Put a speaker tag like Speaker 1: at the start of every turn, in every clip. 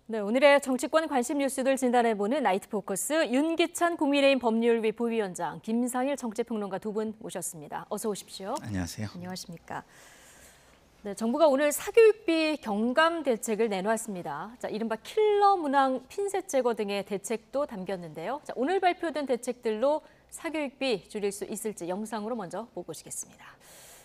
Speaker 1: 네, 오늘의 정치권 관심 뉴스들 진단해보는 나이트 포커스 윤기찬 국민의힘 법률위 부위원장, 김상일 정치평론가 두 분 모셨습니다. 어서 오십시오.
Speaker 2: 안녕하세요.
Speaker 1: 안녕하십니까. 네, 정부가 오늘 사교육비 경감 대책을 내놓았습니다. 자, 이른바 킬러 문항 핀셋 제거 등의 대책도 담겼는데요. 자, 오늘 발표된 대책들로 사교육비 줄일 수 있을지 영상으로 먼저 보고 오시겠습니다.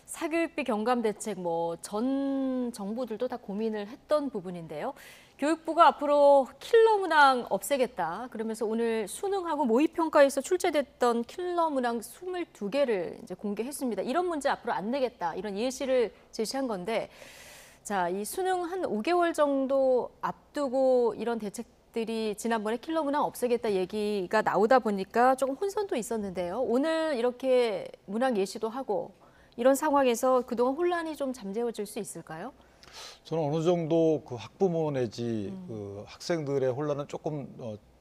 Speaker 1: 사교육비 경감 대책 전 정부들도 다 고민을 했던 부분인데요. 교육부가 앞으로 킬러 문항 없애겠다. 그러면서 오늘 수능하고 모의평가에서 출제됐던 킬러 문항 22개를 이제 공개했습니다. 이런 문제 앞으로 안 내겠다. 이런 예시를 제시한 건데, 자, 이 수능 한 5개월 정도 앞두고 이런 대책들이 지난번에 킬러 문항 없애겠다 얘기가 나오다 보니까 조금 혼선도 있었는데요. 오늘 이렇게 문항 예시도 하고 이런 상황에서 그동안 혼란이 좀 잠재워질 수 있을까요?
Speaker 2: 저는 어느 정도 그 학부모 내지 그 학생들의 혼란은 조금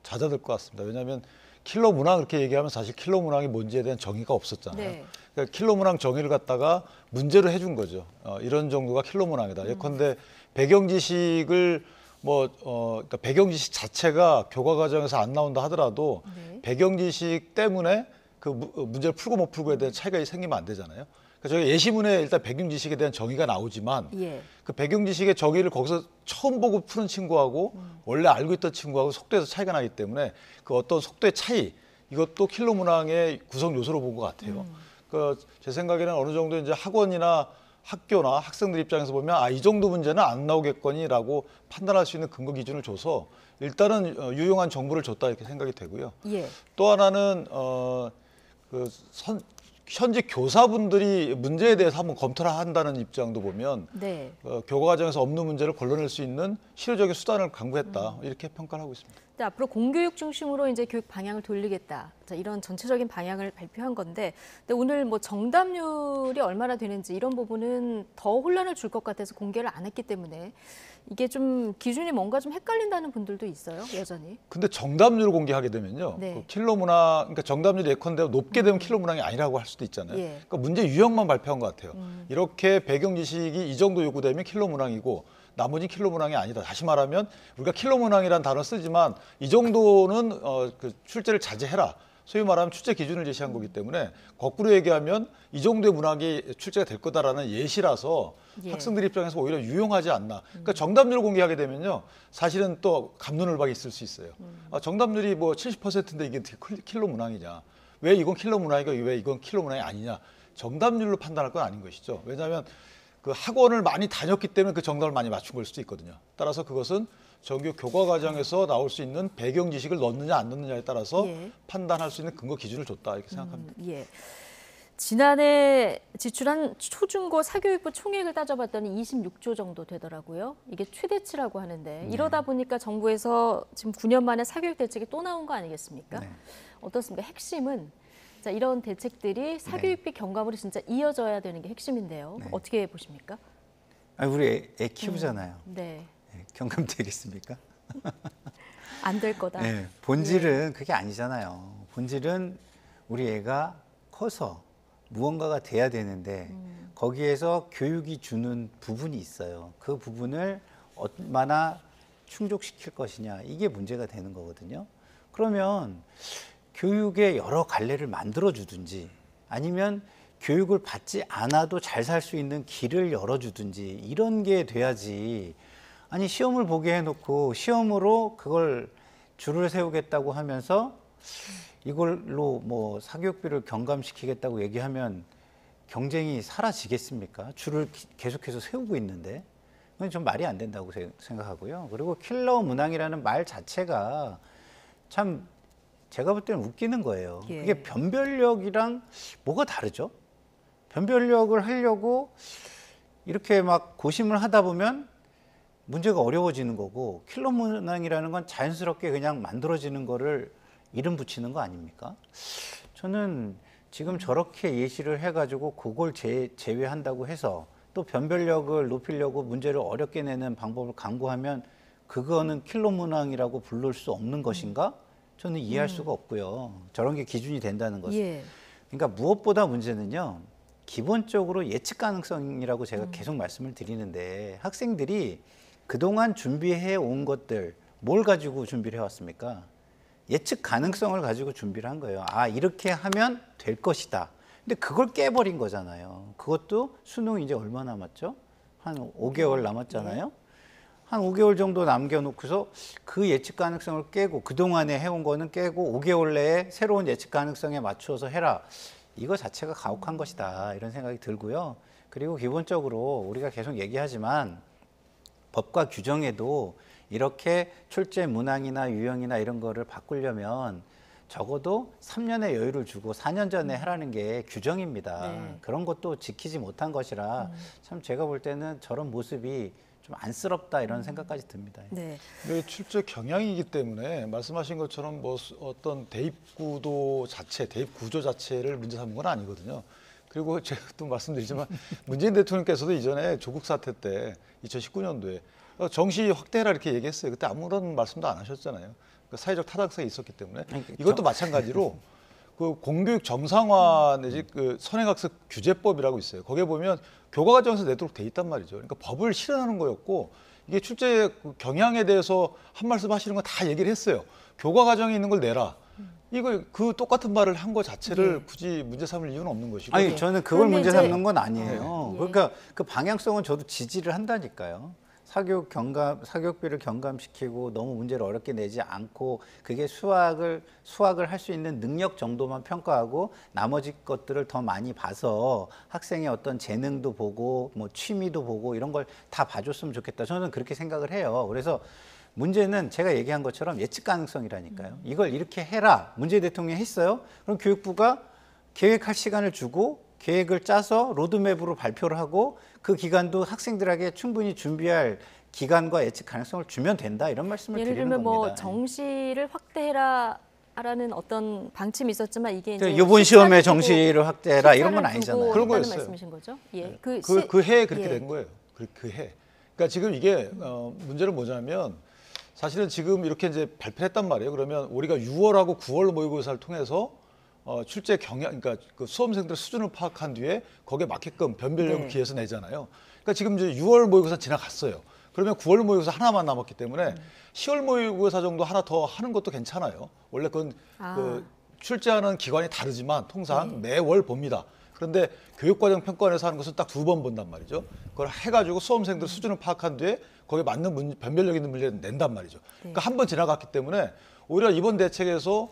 Speaker 2: 잦아들 것 같습니다. 왜냐하면 킬러 문항 이렇게 얘기하면 사실 킬러 문항이 뭔지에 대한 정의가 없었잖아요.
Speaker 1: 네.
Speaker 2: 그러니까 킬러 문항 정의를 갖다가 문제로 해준 거죠. 이런 정도가 킬러 문항이다. 예컨대 배경 지식을 그러니까 배경 지식 자체가 교과 과정에서 안 나온다 하더라도
Speaker 1: 네.
Speaker 2: 배경 지식 때문에 그 문제를 풀고 못 풀고에 대한 차이가 생기면 안 되잖아요. 그러니까 저희 예시문에 일단 배경 지식에 대한 정의가 나오지만
Speaker 1: 예.
Speaker 2: 그 배경 지식의 정의를 거기서 처음 보고 푸는 친구하고 원래 알고 있던 친구하고 속도에서 차이가 나기 때문에 그 어떤 속도의 차이, 이것도 킬러 문항의 구성 요소로 본 것 같아요. 제 생각에는 어느 정도 이제 학원이나 학교나 학생들 입장에서 보면 이 정도 문제는 안 나오겠거니라고 판단할 수 있는 근거 기준을 줘서 일단은 유용한 정보를 줬다 이렇게 생각이 되고요.
Speaker 1: 예.
Speaker 2: 또 하나는 현직 교사분들이 문제에 대해서 한번 검토를 한다는 입장도 보면
Speaker 1: 네.
Speaker 2: 교과 과정에서 없는 문제를 걸러낼 수 있는 실효적인 수단을 강구했다 이렇게 평가를 하고 있습니다.
Speaker 1: 근데 앞으로 공교육 중심으로 이제 교육 방향을 돌리겠다. 자, 이런 전체적인 방향을 발표한 건데, 근데 오늘 정답률이 얼마나 되는지 이런 부분은 더 혼란을 줄 것 같아서 공개를 안 했기 때문에 이게 좀 기준이 뭔가 좀 헷갈린다는 분들도 있어요, 여전히.
Speaker 2: 근데 정답률을 공개하게 되면요,
Speaker 1: 네.
Speaker 2: 그 킬러 문항, 그러니까 정답률이 예컨대 높게 되면 킬러 문항이 아니라고 할 수도 있잖아요.
Speaker 1: 예.
Speaker 2: 그러니까 문제 유형만 발표한 것 같아요. 이렇게 배경 지식이 이 정도 요구되면 킬러 문항이고 나머지 킬러 문항이 아니다. 다시 말하면 우리가 킬러 문항이라는 단어 쓰지만 이 정도는 그 출제를 자제해라. 소위 말하면 출제 기준을 제시한 거기 때문에 거꾸로 얘기하면 이 정도의 문항이 출제가 될 거다라는 예시라서
Speaker 1: 예.
Speaker 2: 학생들 입장에서 오히려 유용하지 않나. 그러니까 정답률을 공개하게 되면요, 사실은 또 갑론을박이 있을 수 있어요. 정답률이 70%인데 이게 킬러 문항이냐? 왜 이건 킬러 문항이고 왜 이건 킬러 문항이 아니냐? 정답률로 판단할 건 아닌 것이죠. 왜냐하면 그 학원을 많이 다녔기 때문에 그 정답을 많이 맞춘 걸 수도 있거든요. 따라서 그것은 정규 교과 과정에서 나올 수 있는 배경 지식을 넣느냐 안 넣느냐에 따라서
Speaker 1: 예.
Speaker 2: 판단할 수 있는 근거 기준을 줬다 이렇게 생각합니다.
Speaker 1: 예. 지난해 지출한 초중고 사교육부 총액을 따져봤더니 26조 정도 되더라고요. 이게 최대치라고 하는데 이러다 보니까 정부에서 지금 9년 만에 사교육 대책이 또 나온 거 아니겠습니까?
Speaker 2: 네.
Speaker 1: 어떻습니까? 핵심은 자, 이런 대책들이 사교육비 경감으로 진짜 이어져야 되는 게 핵심인데요.
Speaker 2: 네.
Speaker 1: 어떻게 보십니까?
Speaker 3: 우리 애 키우잖아요.
Speaker 1: 네.
Speaker 3: 경감 되겠습니까?
Speaker 1: 안 될 거다.
Speaker 3: 네, 본질은 그게 아니잖아요. 본질은 우리 애가 커서 무언가가 돼야 되는데 거기에서 교육이 주는 부분이 있어요. 그 부분을 얼마나 충족시킬 것이냐, 이게 문제가 되는 거거든요. 그러면 교육의 여러 갈래를 만들어 주든지 아니면 교육을 받지 않아도 잘 살 수 있는 길을 열어주든지 이런 게 돼야지. 아니, 시험을 보게 해놓고 시험으로 그걸 줄을 세우겠다고 하면서 이걸로 사교육비를 경감시키겠다고 얘기하면 경쟁이 사라지겠습니까? 줄을 계속해서 세우고 있는데. 그건 좀 말이 안 된다고 생각하고요. 그리고 킬러 문항이라는 말 자체가 참 제가 볼 때는 웃기는 거예요.
Speaker 1: 예.
Speaker 3: 그게 변별력이랑 뭐가 다르죠? 변별력을 하려고 이렇게 막 고심을 하다 보면 문제가 어려워지는 거고, 킬러 문항이라는 건 자연스럽게 그냥 만들어지는 거를 이름 붙이는 거 아닙니까? 저는 지금 저렇게 예시를 해가지고 그걸 제외한다고 해서 또 변별력을 높이려고 문제를 어렵게 내는 방법을 강구하면 그거는 킬러 문항이라고 부를 수 없는 것인가? 저는 이해할 수가 없고요. 저런 게 기준이 된다는 것은.
Speaker 1: 예.
Speaker 3: 그러니까 무엇보다 문제는요, 기본적으로 예측 가능성이라고 제가 계속 말씀을 드리는데, 학생들이 그동안 준비해 온 것들, 뭘 가지고 준비를 해왔습니까? 예측 가능성을 가지고 준비를 한 거예요. 아, 이렇게 하면 될 것이다. 근데 그걸 깨버린 거잖아요. 그것도 수능 이제 얼마 남았죠? 한 5개월 남았잖아요. 한 5개월 정도 남겨놓고서 그 예측 가능성을 깨고 그동안에 해온 거는 깨고 5개월 내에 새로운 예측 가능성에 맞추어서 해라. 이거 자체가 가혹한 것이다. 이런 생각이 들고요. 그리고 기본적으로 우리가 계속 얘기하지만 법과 규정에도 이렇게 출제 문항이나 유형이나 이런 거를 바꾸려면 적어도 3년의 여유를 주고 4년 전에 하라는 게 규정입니다.
Speaker 1: 네.
Speaker 3: 그런 것도 지키지 못한 것이라 참 제가 볼 때는 저런 모습이 좀 안쓰럽다 이런 생각까지 듭니다.
Speaker 1: 네.
Speaker 2: 근데 출제 경향이기 때문에 말씀하신 것처럼 뭐 어떤 대입 구도 자체, 대입 구조 자체를 문제 삼은 건 아니거든요. 그리고 제가 또 말씀드리지만 문재인 대통령께서도 이전에 조국 사태 때 2019년도에 정시 확대해라 이렇게 얘기했어요. 그때 아무런 말씀도 안 하셨잖아요. 그 사회적 타당성이 있었기 때문에 이것도 마찬가지로 그 공교육 정상화 내지 그 선행학습 규제법이라고 있어요. 거기에 보면 교과 과정에서 내도록 돼 있단 말이죠. 그러니까 법을 실현하는 거였고 이게 출제 경향에 대해서 한 말씀 하시는 거 다 얘기를 했어요. 교과 과정에 있는 걸 내라. 이거 그 똑같은 말을 한 거 자체를 굳이 문제 삼을 이유는 없는 것이고.
Speaker 3: 아니 저는 그걸
Speaker 1: 그런데
Speaker 3: 문제
Speaker 1: 이제-
Speaker 3: 삼는 건 아니에요.
Speaker 1: 예.
Speaker 3: 그러니까 그 방향성은 저도 지지를 한다니까요. 사교육비를 경감시키고 너무 문제를 어렵게 내지 않고 그게 수학을 할 수 있는 능력 정도만 평가하고 나머지 것들을 더 많이 봐서 학생의 어떤 재능도 보고 뭐 취미도 보고 이런 걸 다 봐줬으면 좋겠다. 저는 그렇게 생각을 해요. 그래서 문제는 제가 얘기한 것처럼 예측 가능성이라니까요. 이걸 이렇게 해라. 문재인 대통령이 했어요. 그럼 교육부가 계획할 시간을 주고 계획을 짜서 로드맵으로 발표를 하고 그 기간도 학생들에게 충분히 준비할 기간과 예측 가능성을 주면 된다 이런 말씀을
Speaker 1: 예를
Speaker 3: 드리는
Speaker 1: 들면
Speaker 3: 겁니다.
Speaker 1: 뭐 정시를 확대해라라는 어떤 방침이 있었지만 이게 이제
Speaker 3: 이번 시험에
Speaker 1: 시차를
Speaker 3: 정시를 확대해라 이런 건
Speaker 1: 시차를
Speaker 3: 아니잖아요.
Speaker 1: 두고
Speaker 2: 그런
Speaker 1: 했다는
Speaker 2: 거였어요.
Speaker 1: 말씀이신 거죠? 예.
Speaker 2: 그 해에 그렇게
Speaker 1: 예.
Speaker 2: 된 거예요. 그 해. 그러니까 지금 이게 문제는 뭐냐면 사실은 지금 이렇게 이제 발표를 했단 말이에요. 그러면 우리가 6월하고 9월 모의고사를 통해서 출제 경향, 그러니까 그 수험생들의 수준을 파악한 뒤에 거기에 맞게끔 변별력을
Speaker 1: 네.
Speaker 2: 기해서 내잖아요. 그러니까 지금 이제 6월 모의고사 지나갔어요. 그러면 9월 모의고사 하나만 남았기 때문에 10월 모의고사 정도 하나 더 하는 것도 괜찮아요. 원래 그건 그 출제하는 기관이 다르지만 통상 매월 봅니다. 그런데 교육과정 평가원에서 하는 것은 딱 2번 본단 말이죠. 그걸 해가지고 수험생들 수준을 파악한 뒤에 거기에 맞는 변별력 있는 문제를 낸단 말이죠. 그러니까 한 번 지나갔기 때문에 오히려 이번 대책에서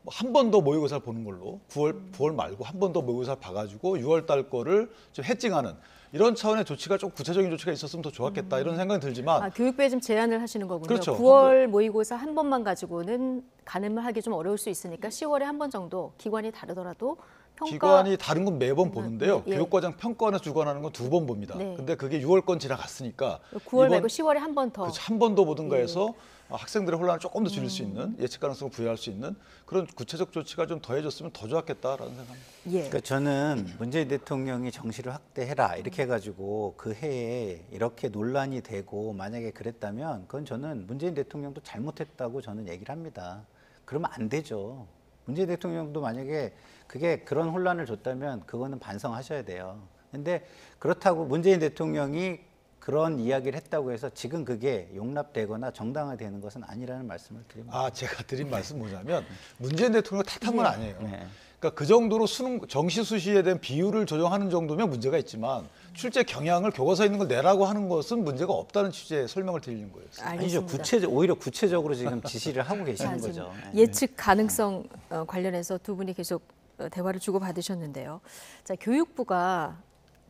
Speaker 2: 한 번 더 모의고사를 보는 걸로 9월 말고 한 번 더 모의고사를 봐가지고 6월 달 거를 좀 해칭하는 이런 차원의 조치가 좀 구체적인 조치가 있었으면 더 좋았겠다 이런 생각이 들지만
Speaker 1: 교육부에 좀 제안을 하시는 거군요.
Speaker 2: 그렇죠.
Speaker 1: 9월 모의고사 한 번만 가지고는 가늠을 하기 좀 어려울 수 있으니까 10월에 한 번 정도 기관이 다르더라도
Speaker 2: 기관이 다른 건 매번 보는데요.
Speaker 1: 예.
Speaker 2: 교육과정 평가원에서 주관하는 건 2번 봅니다.
Speaker 1: 네.
Speaker 2: 근데 그게 6월권 지나갔으니까
Speaker 1: 9월 말고 10월에 한 번 더.
Speaker 2: 한 번 더 보든가 해서 학생들의 혼란을 조금 더 줄일 수 있는 예측 가능성을 부여할 수 있는 그런 구체적 조치가 좀 더해졌으면 더 좋았겠다라는 생각입니다.
Speaker 1: 예.
Speaker 3: 그러니까 저는 문재인 대통령이 정시를 확대해라 이렇게 해가지고 그 해에 이렇게 논란이 되고 만약에 그랬다면 그건 저는 문재인 대통령도 잘못했다고 저는 얘기를 합니다. 그러면 안 되죠. 문재인 대통령도 만약에 그게 그런 혼란을 줬다면 그거는 반성하셔야 돼요. 근데 그렇다고 문재인 대통령이 그런 이야기를 했다고 해서 지금 그게 용납되거나 정당화되는 것은 아니라는 말씀을 드립니다.
Speaker 2: 제가 드린 말씀 뭐냐면 문재인 대통령 탓한 건 아니에요.
Speaker 3: 네.
Speaker 2: 그러니까 그 정도로 정시 수시에 대한 비율을 조정하는 정도면 문제가 있지만 출제 경향을 교과서에 있는 걸 내라고 하는 것은 문제가 없다는 취지의 설명을 드리는 거예요.
Speaker 3: 아니죠. 오히려 구체적으로 지금 지시를 하고 계시는 거죠.
Speaker 1: 예측 가능성 관련해서 두 분이 계속 대화를 주고받으셨는데요. 자, 교육부가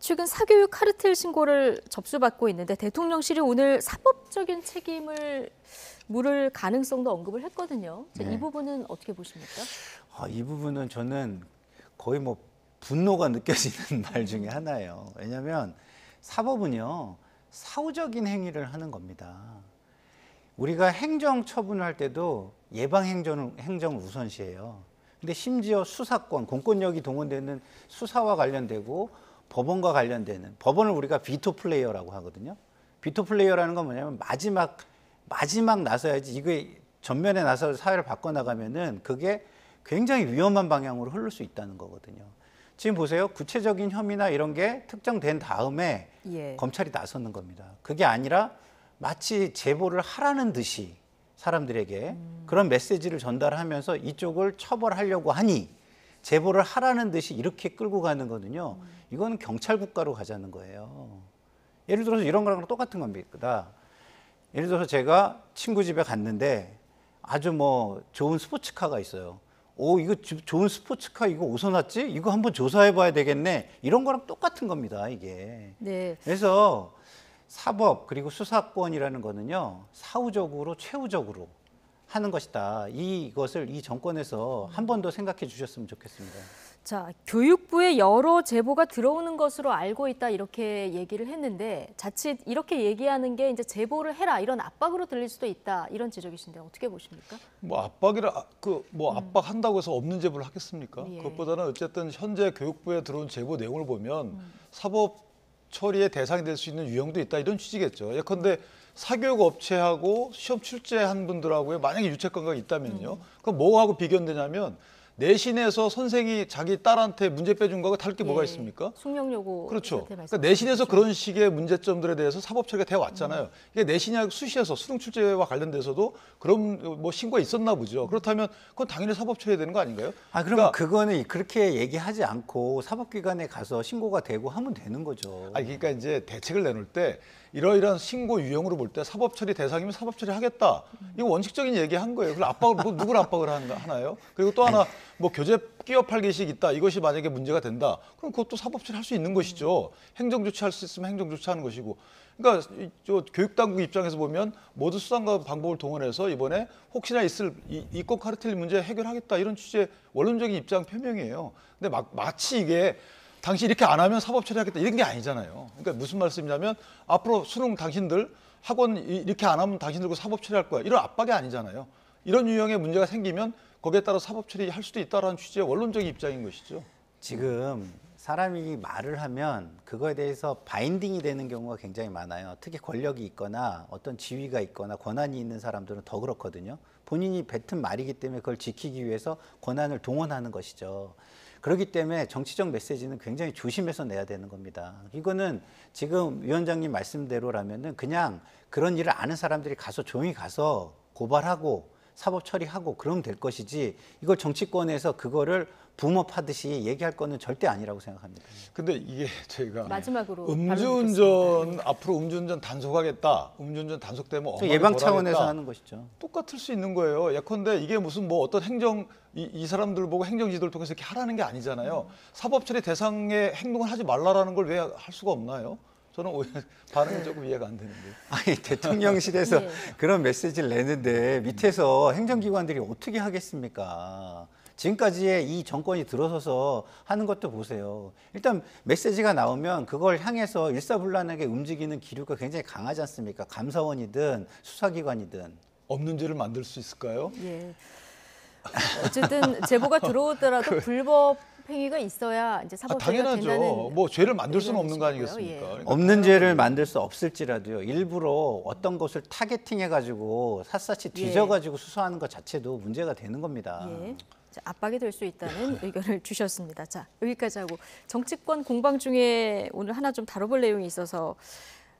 Speaker 1: 최근 사교육 카르텔 신고를 접수받고 있는데 대통령실이 오늘 사법적인 책임을 물을 가능성도 언급을 했거든요. 자, 이 부분은 어떻게 보십니까?
Speaker 3: 이 부분은 저는 거의 뭐 분노가 느껴지는 말 중에 하나예요. 왜냐하면 사법은요 사후적인 행위를 하는 겁니다. 우리가 행정 처분을 할 때도 예방 행정을 우선시해요. 근데 심지어 수사권, 공권력이 동원되는 수사와 관련되고 법원과 관련되는 법원을 우리가 비토 플레이어라고 하거든요. 비토 플레이어라는 건 뭐냐면 마지막 나서야지 이게 전면에 나서서 사회를 바꿔나가면은 그게 굉장히 위험한 방향으로 흐를 수 있다는 거거든요. 지금 보세요. 구체적인 혐의나 이런 게 특정된 다음에
Speaker 1: 예.
Speaker 3: 검찰이 나서는 겁니다. 그게 아니라 마치 제보를 하라는 듯이 사람들에게 그런 메시지를 전달하면서 이쪽을 처벌하려고 하니 제보를 하라는 듯이 이렇게 끌고 가는 거는요. 이건 경찰 국가로 가자는 거예요. 예를 들어서 이런 거랑 똑같은 겁니다. 예를 들어서 제가 친구 집에 갔는데 아주 뭐 좋은 스포츠카가 있어요. 오, 이거 좋은 스포츠카 이거 어디서 났지? 이거 한번 조사해 봐야 되겠네. 이런 거랑 똑같은 겁니다, 이게.
Speaker 1: 네.
Speaker 3: 그래서 사법 그리고 수사권이라는 거는요, 사후적으로 최후적으로 하는 것이다. 이것을 이 정권에서 한 번 더 생각해 주셨으면 좋겠습니다.
Speaker 1: 자, 교육부에 여러 제보가 들어오는 것으로 알고 있다 이렇게 얘기를 했는데 자칫 이렇게 얘기하는 게 이제 제보를 해라 이런 압박으로 들릴 수도 있다 이런 지적이신데 어떻게 보십니까?
Speaker 2: 뭐 압박이라 압박한다고 해서 없는 제보를 하겠습니까?
Speaker 1: 예.
Speaker 2: 그것보다는 어쨌든 현재 교육부에 들어온 제보 내용을 보면 사법 처리의 대상이 될 수 있는 유형도 있다 이런 취지겠죠. 예컨대 사교육 업체하고 시험 출제한 분들하고의 만약에 유착 관계가 있다면요. 그럼 뭐하고 비견되냐면 내신에서 선생이 자기 딸한테 문제 빼준 거하고 다를 게 뭐가 있습니까?
Speaker 1: 숙명 요구
Speaker 2: 그렇죠.
Speaker 1: 사태
Speaker 2: 그러니까 내신에서 그런 식의 문제점들에 대해서 사법 처리가 되어 왔잖아요. 이게 내신이나 수시에서 수능 출제와 관련돼서도 그런 뭐 신고가 있었나 보죠. 그렇다면 그건 당연히 사법 처리해야 되는 거 아닌가요?
Speaker 3: 아, 그러면 그거는 그렇게 얘기하지 않고 사법기관에 가서 신고가 되고 하면 되는 거죠.
Speaker 2: 아니 그러니까 이제 대책을 내놓을 때 이러이러한 신고 유형으로 볼 때 사법 처리 대상이면 사법 처리 하겠다. 이거 원칙적인 얘기한 거예요. 그걸 압박을 누굴 압박을 하나요? 그리고 또 하나 뭐 교재 끼어 팔기식 있다. 이것이 만약에 문제가 된다. 그럼 그것도 사법 처리 할 수 있는 것이죠. 행정 조치할 수 있으면 행정 조치하는 것이고. 그러니까 저 교육 당국 입장에서 보면 모두 수단과 방법을 동원해서 이번에 혹시나 있을 이권 카르텔 문제 해결하겠다 이런 취지의 원론적인 입장 표명이에요. 근데 마치 이게 당신 이렇게 안 하면 사법 처리하겠다 이런 게 아니잖아요. 그러니까 무슨 말씀이냐면 앞으로 수능 당신들 학원 이렇게 안 하면 당신들고 사법 처리할 거야. 이런 압박이 아니잖아요. 이런 유형의 문제가 생기면 거기에 따라 사법 처리할 수도 있다라는 취지의 원론적인 입장인 것이죠.
Speaker 3: 지금 사람이 말을 하면 그거에 대해서 바인딩이 되는 경우가 굉장히 많아요. 특히 권력이 있거나 어떤 지위가 있거나 권한이 있는 사람들은 더 그렇거든요. 본인이 뱉은 말이기 때문에 그걸 지키기 위해서 권한을 동원하는 것이죠. 그렇기 때문에 정치적 메시지는 굉장히 조심해서 내야 되는 겁니다. 이거는 지금 위원장님 말씀대로라면은 그냥 그런 일을 아는 사람들이 가서 조용히 가서 고발하고 사법 처리하고 그러면 될 것이지 이걸 정치권에서 그거를 붐업하듯이 얘기할 거는 절대 아니라고 생각합니다.
Speaker 2: 근데 이게 저희가
Speaker 1: 마지막으로
Speaker 2: 음주운전 앞으로 음주운전 단속하겠다. 음주운전 단속되면 엄하게
Speaker 3: 예방 차원에서
Speaker 2: 벌하겠다.
Speaker 3: 하는 것이죠.
Speaker 2: 똑같을 수 있는 거예요. 예컨대 이게 무슨 뭐 어떤 행정 이 사람들 보고 행정 지도를 통해서 이렇게 하라는 게 아니잖아요. 사법 처리 대상의 행동을 하지 말라라는 걸 왜 할 수가 없나요? 저는 오히려 반응이 조금 이해가 안 되는데.
Speaker 3: 아니 대통령실에서
Speaker 1: 예.
Speaker 3: 그런 메시지를 내는데 밑에서 행정기관들이 어떻게 하겠습니까? 지금까지의 이 정권이 들어서서 하는 것도 보세요. 일단 메시지가 나오면 그걸 향해서 일사불란하게 움직이는 기류가 굉장히 강하지 않습니까? 감사원이든 수사기관이든.
Speaker 2: 없는 죄를 만들 수 있을까요?
Speaker 1: 예. 어쨌든 제보가 들어오더라도 불법 행위가 있어야 이제 사법 처리가
Speaker 2: 당연하죠.
Speaker 1: 된다는
Speaker 2: 뭐 죄를 만들 수는 없는 거
Speaker 1: 의견이시고요.
Speaker 2: 아니겠습니까?
Speaker 1: 예.
Speaker 2: 그러니까
Speaker 3: 없는 죄를 만들 수 없을지라도요. 일부러 어떤 것을 타겟팅해가지고 샅샅이 뒤져가지고 수사하는 것 자체도 문제가 되는 겁니다.
Speaker 1: 예. 자, 압박이 될 수 있다는 의견을 주셨습니다. 자, 여기까지 하고 정치권 공방 중에 오늘 하나 좀 다뤄볼 내용이 있어서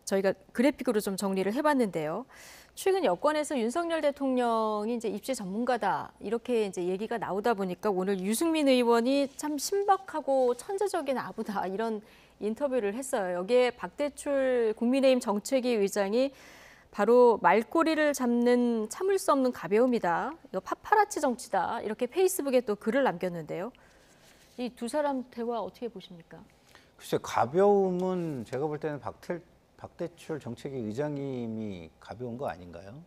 Speaker 1: 저희가 그래픽으로 좀 정리를 해봤는데요. 최근 여권에서 윤석열 대통령이 이제 입시 전문가다 이렇게 이제 얘기가 나오다 보니까 오늘 유승민 의원이 참 신박하고 천재적인 아부다 이런 인터뷰를 했어요. 여기에 박대출 국민의힘 정책위 의장이 바로 말꼬리를 잡는 참을 수 없는 가벼움이다. 이거 파파라치 정치다. 이렇게 페이스북에 또 글을 남겼는데요. 이 두 사람 대화 어떻게 보십니까?
Speaker 3: 글쎄 가벼움은 제가 볼 때는 박대출 정책위 의장님이 가벼운 거 아닌가요?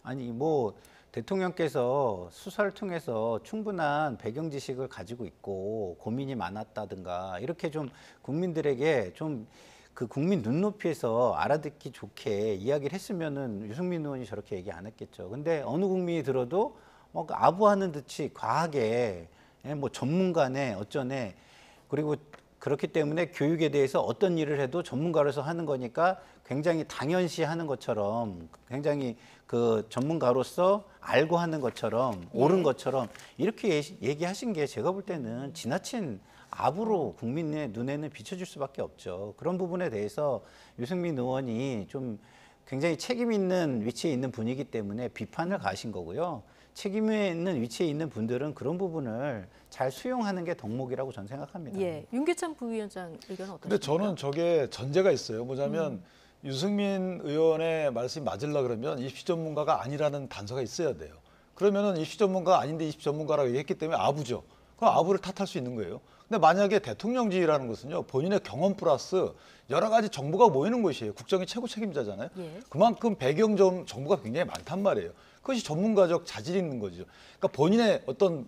Speaker 3: 아니 뭐 대통령께서 수사를 통해서 충분한 배경 지식을 가지고 있고 고민이 많았다든가 이렇게 좀 국민들에게 좀 그 국민 눈높이에서 알아듣기 좋게 이야기를 했으면은 유승민 의원이 저렇게 얘기 안 했겠죠. 근데 어느 국민이 들어도 뭐 아부하는 듯이 과하게 뭐 전문가네 어쩌네 그리고 그렇기 때문에 교육에 대해서 어떤 일을 해도 전문가로서 하는 거니까 굉장히 당연시 하는 것처럼 굉장히 그 전문가로서 알고 하는 것처럼 옳은 것처럼 이렇게 얘기하신 게 제가 볼 때는 지나친 압으로 국민의 눈에는 비춰질 수밖에 없죠. 그런 부분에 대해서 유승민 의원이 좀 굉장히 책임 있는 위치에 있는 분이기 때문에 비판을 가하신 거고요. 책임 있는 위치에 있는 분들은 그런 부분을 잘 수용하는 게 덕목이라고 저는 생각합니다.
Speaker 1: 예, 윤기찬 부위원장 의견은 어떠십니까?
Speaker 2: 근데 저는 저게 전제가 있어요. 뭐냐면 유승민 의원의 말씀이 맞으려 그러면 입시 전문가가 아니라는 단서가 있어야 돼요. 그러면은 입시 전문가가 아닌데 입시 전문가라고 얘기했기 때문에 아부죠. 그럼 아부를 탓할 수 있는 거예요. 근데 만약에 대통령직이라는 것은요, 본인의 경험 플러스 여러 가지 정보가 모이는 것이에요. 국정의 최고 책임자잖아요.
Speaker 1: 예.
Speaker 2: 그만큼 배경 정보가 굉장히 많단 말이에요. 그것이 전문가적 자질이 있는 거죠. 그러니까 본인의 어떤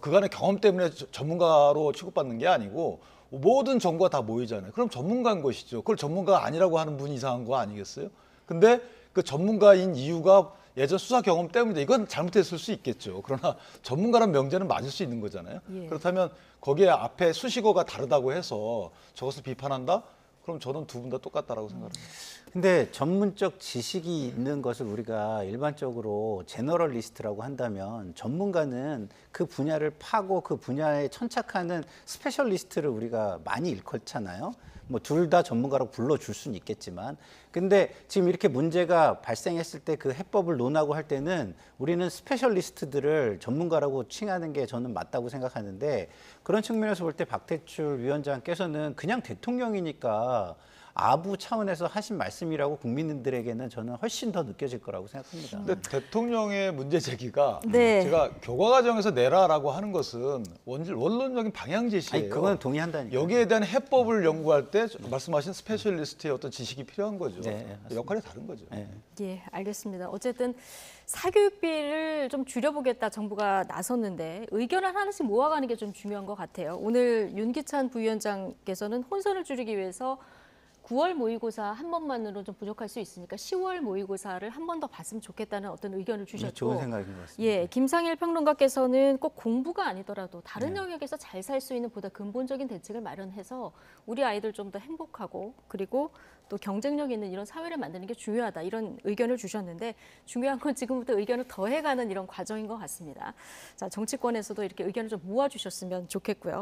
Speaker 2: 그간의 경험 때문에 전문가로 취급받는 게 아니고 모든 정보가 다 모이잖아요. 그럼 전문가인 것이죠. 그걸 전문가가 아니라고 하는 분이 이상한 거 아니겠어요? 근데 그 전문가인 이유가 예전 수사 경험 때문에 이건 잘못했을 수 있겠죠. 그러나 전문가란 명제는 맞을 수 있는 거잖아요.
Speaker 1: 예.
Speaker 2: 그렇다면 거기에 앞에 수식어가 다르다고 해서 저것을 비판한다? 그럼 저는 두 분 다 똑같다라고 생각합니다.
Speaker 3: 근데 전문적 지식이 있는 것을 우리가 일반적으로 제너럴리스트라고 한다면 전문가는 그 분야를 파고 그 분야에 천착하는 스페셜리스트를 우리가 많이 일컫잖아요. 뭐 둘 다 전문가라고 불러줄 수는 있겠지만 근데 지금 이렇게 문제가 발생했을 때 그 해법을 논하고 할 때는 우리는 스페셜리스트들을 전문가라고 칭하는 게 저는 맞다고 생각하는데 그런 측면에서 볼 때 박태출 위원장께서는 그냥 대통령이니까 아부 차원에서 하신 말씀이라고 국민들에게는 저는 훨씬 더 느껴질 거라고 생각합니다.
Speaker 2: 근데 대통령의 문제 제기가
Speaker 1: 네.
Speaker 2: 제가 교과 과정에서 내라라고 하는 것은 원론적인 방향 제시예요.
Speaker 3: 아니 그건 동의한다니까.
Speaker 2: 여기에 대한 해법을 연구할 때 말씀하신 스페셜리스트의 어떤 지식이 필요한 거죠.
Speaker 3: 네, 맞습니다.
Speaker 2: 역할이 다른 거죠.
Speaker 3: 네.
Speaker 1: 예, 알겠습니다. 어쨌든 사교육비를 좀 줄여보겠다 정부가 나섰는데 의견을 하나씩 모아가는 게 좀 중요한 것 같아요. 오늘 윤기찬 부위원장께서는 혼선을 줄이기 위해서 9월 모의고사 한 번만으로 좀 부족할 수 있으니까 10월 모의고사를 한 번 더 봤으면 좋겠다는 어떤 의견을 주셨고,
Speaker 3: 좋은 생각인 것 같습니다.
Speaker 1: 예, 김상일 평론가께서는 꼭 공부가 아니더라도 다른
Speaker 3: 네.
Speaker 1: 영역에서 잘 살 수 있는 보다 근본적인 대책을 마련해서 우리 아이들 좀 더 행복하고 그리고 또 경쟁력 있는 이런 사회를 만드는 게 중요하다 이런 의견을 주셨는데 중요한 건 지금부터 의견을 더해가는 이런 과정인 것 같습니다. 자, 정치권에서도 이렇게 의견을 좀 모아주셨으면 좋겠고요.